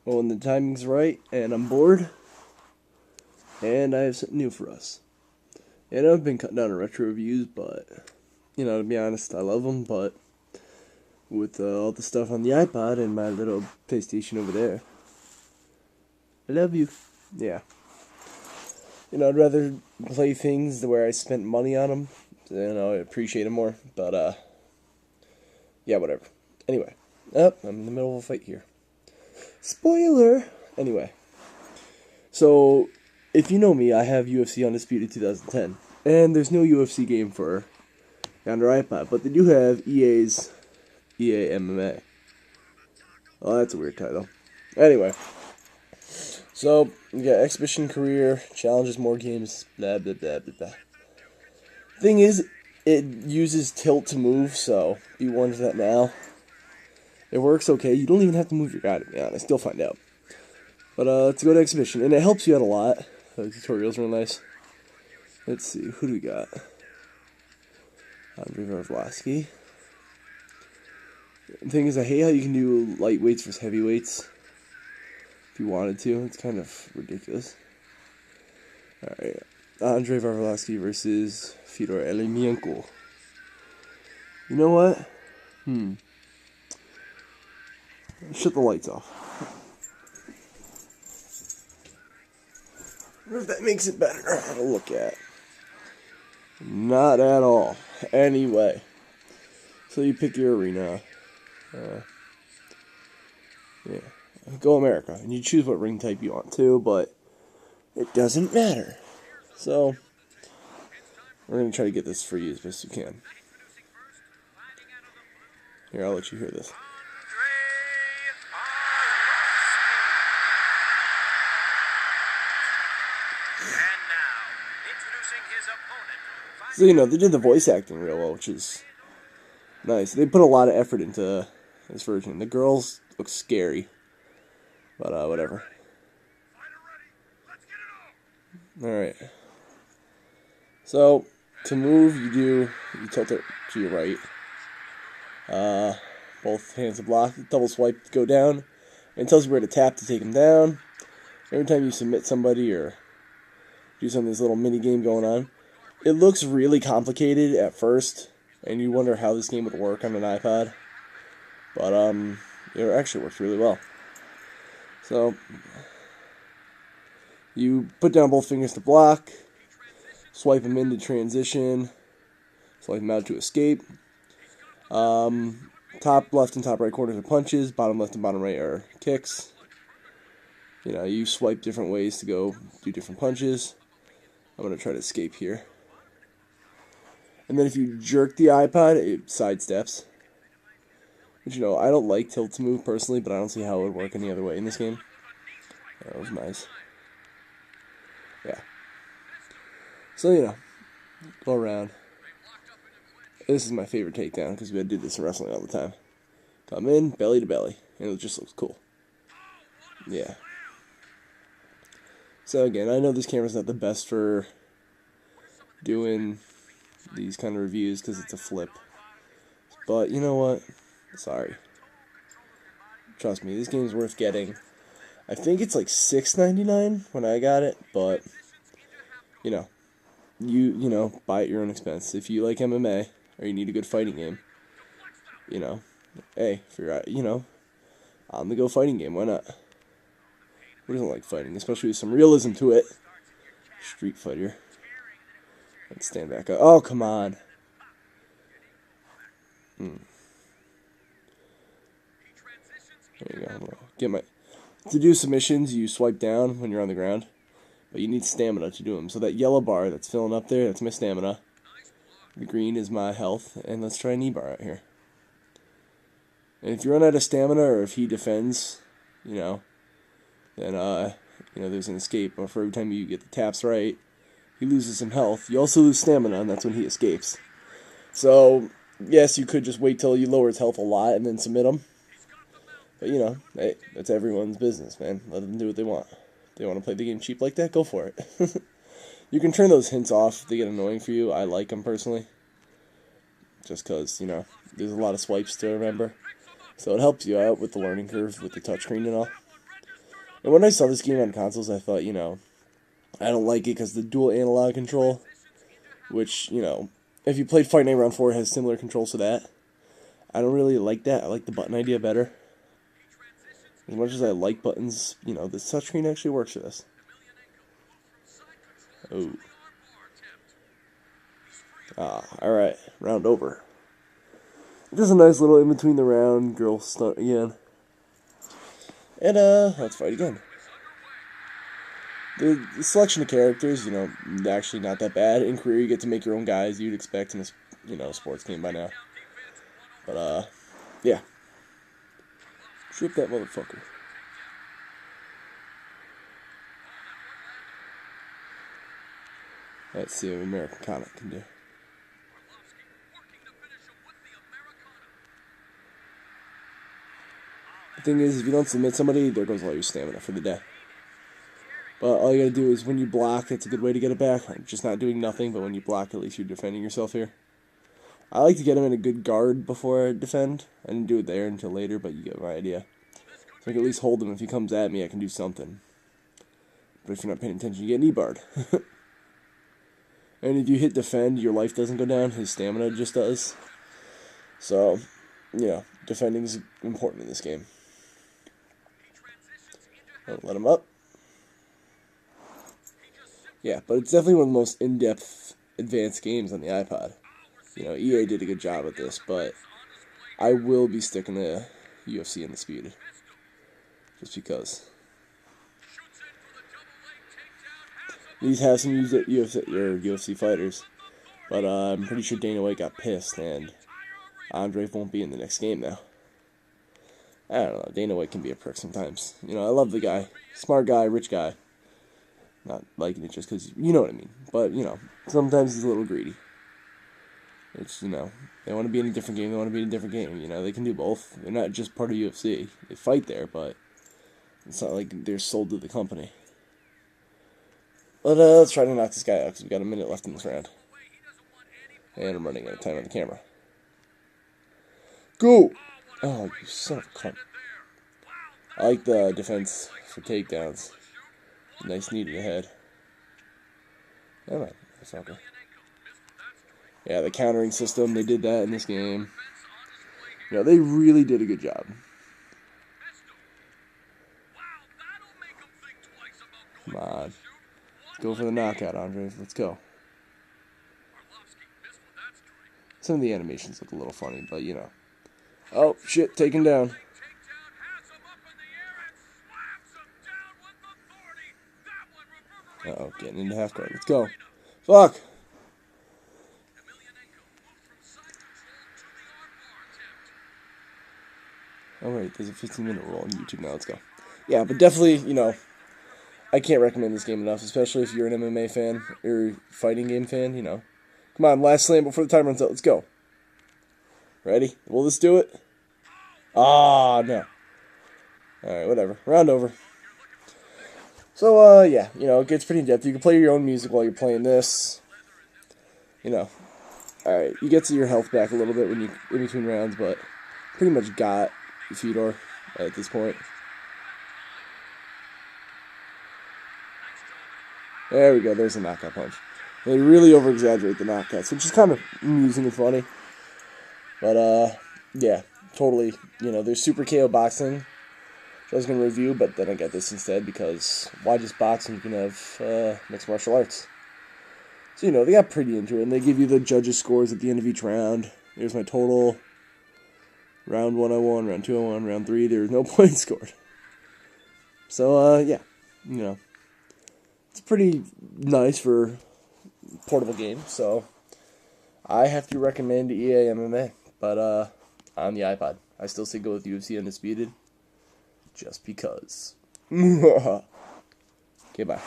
Well, when the timing's right and I'm bored, and I have something new for us. And I've been cutting down on retro reviews, but, to be honest, I love them, but with all the stuff on the iPod and my little PlayStation over there, I love you. Yeah. I'd rather play things where I spent money on them. I appreciate them more, but, yeah, whatever. Anyway, I'm in the middle of a fight here. Spoiler! Anyway, so, if you know me, I have UFC Undisputed 2010, and there's no UFC game for under iPod, but they do have EA's EA MMA. Oh, that's a weird title. Anyway, so, we got Exhibition Career, Challenges, More Games, blah, blah, blah, blah, blah. Thing is, it uses tilt to move, so be warned of that now. It works okay. You don't even have to move your guy, to be honest. You'll find out. But let's go to Exhibition, and it helps you out a lot. The tutorials are real nice. Let's see, who do we got? Andrei Varvlasky. The thing is, I hate how you can do lightweights versus heavyweights. If you wanted to, it's kind of ridiculous. Alright, Andrei Varvlasky versus Fyodor Emelianenko. You know what? Shut the lights off. I wonder if that makes it better to look at. Not at all. Anyway. So you pick your arena. Yeah. Go America. And you choose what ring type you want to, but it doesn't matter. So, we're going to try to get this for you as best we can. Here, I'll let you hear this. So, they did the voice acting real well, which is nice. They put a lot of effort into this version. The girls look scary, but whatever. Alright. So, to move, you tilt it to your right. Both hands are blocked. Double swipe to go down. And it tells you where to tap to take them down. Every time you submit somebody or do some of this little mini game going on. It looks really complicated at first, and you wonder how this game would work on an iPod. But, it actually works really well. So, you put down both fingers to block, swipe them into transition, swipe them out to escape. Top left and top right corners are punches, bottom left and bottom right are kicks. You swipe different ways to go do different punches. I'm going to try to escape here. And then if you jerk the iPod, it sidesteps. Which, I don't like tilt to move personally, but I don't see how it would work any other way in this game. That was nice. Yeah. So, go around. This is my favorite takedown, because we had to do this in wrestling all the time. Come in, belly to belly, and it just looks cool. Yeah. So again, I know this camera's not the best for doing these kind of reviews because it's a flip. But you know what? Sorry. Trust me, this game's worth getting. I think it's like $6.99 when I got it, but you buy at your own expense. If you like MMA or you need a good fighting game, hey, if you're on the go fighting game, why not? Who doesn't like fighting, especially with some realism to it? Street Fighter. Let's stand back up. Oh, come on. There you go. To do submissions, you swipe down when you're on the ground, but you need stamina to do them. So that yellow bar that's filling up there, that's my stamina. The green is my health, and let's try a knee bar out here. And if you run out of stamina, or if he defends, then there's an escape. But for every time you get the taps right, he loses some health. You also lose stamina, and that's when he escapes. So, yes, you could just wait till you lower his health a lot and then submit him. But, hey, that's everyone's business, man. Let them do what they want. If they want to play the game cheap like that, go for it. You can turn those hints off if they get annoying for you. I like them personally. Just because, there's a lot of swipes to remember. So it helps you out with the learning curve with the touchscreen and all. And when I saw this game on consoles, I thought, I don't like it because the dual analog control, which, if you played Fight Night Round 4, it has similar controls to that. I don't really like that. I like the button idea better. As much as I like buttons, this touchscreen actually works for this. Oh. Alright. Round over. Just a nice little in between the round girl stunt again. And, let's fight again. The selection of characters, actually not that bad. In career, you get to make your own guys you'd expect in a, sports game by now. But, yeah. Trip that motherfucker. Let's see what Americana can do. The thing is, if you don't submit somebody, there goes all your stamina for the day. But all you gotta do is when you block, that's a good way to get it back. Just not doing nothing, but when you block, at least you're defending yourself here. I like to get him in a good guard before I defend. I didn't do it there until later, but you get my idea. So I can at least hold him. If he comes at me, I can do something. But if you're not paying attention, you get knee-barred. And if you hit defend, your life doesn't go down. His stamina just does. So, defending is important in this game. Don't let him up. Yeah, but it's definitely one of the most in-depth, advanced games on the iPod. EA did a good job at this, but I will be sticking to UFC Undisputed. Just because. These have some UFC fighters, but I'm pretty sure Dana White got pissed, and Andre won't be in the next game now. I don't know, Dana White can be a prick sometimes. I love the guy. Smart guy, rich guy. Not liking it just because, you know what I mean. But, sometimes he's a little greedy. It's, they want to be in a different game, they want to be in a different game. They can do both. They're not just part of UFC. They fight there, but it's not like they're sold to the company. But, let's try to knock this guy out, because we've got a minute left in this round. And I'm running out of time on the camera. Go! Oh, you son of a cunt. I like the defense for takedowns. Nice knee to the head. Oh, no, that's not good. Yeah, the countering system, they did that in this game. They really did a good job. Come on. Let's go for the knockout, Andre. Let's go. Some of the animations look a little funny, but, Oh, shit, taken down. Uh-oh, getting into half guard. Let's go. Fuck! Alright, there's a 15-minute rule on YouTube now. Let's go. Yeah, but definitely, I can't recommend this game enough, especially if you're an MMA fan or fighting game fan, Come on, last slam before the time runs out. Let's go. Ready? Will this do it? Ah, no. Alright, whatever. Round over. So, yeah, it gets pretty in-depth. You can play your own music while you're playing this. Alright, you get to your health back a little bit when you in between rounds, but pretty much got Fedor at this point. There we go, there's a knockout punch. They really over-exaggerate the knockouts, which is kind of amusing and funny. But, yeah, totally, there's Super KO Boxing, which I was going to review, but then I got this instead, because why just boxing? You can have mixed martial arts. So, they got pretty into it, and they give you the judges' scores at the end of each round. Here's my total. Round 1 I won, round 2 I won, round 3 there was no points scored. So, yeah, it's pretty nice for a portable game, so I have to recommend EA MMA, but on the iPod. I still say go with UFC Undisputed, just because. Okay, bye.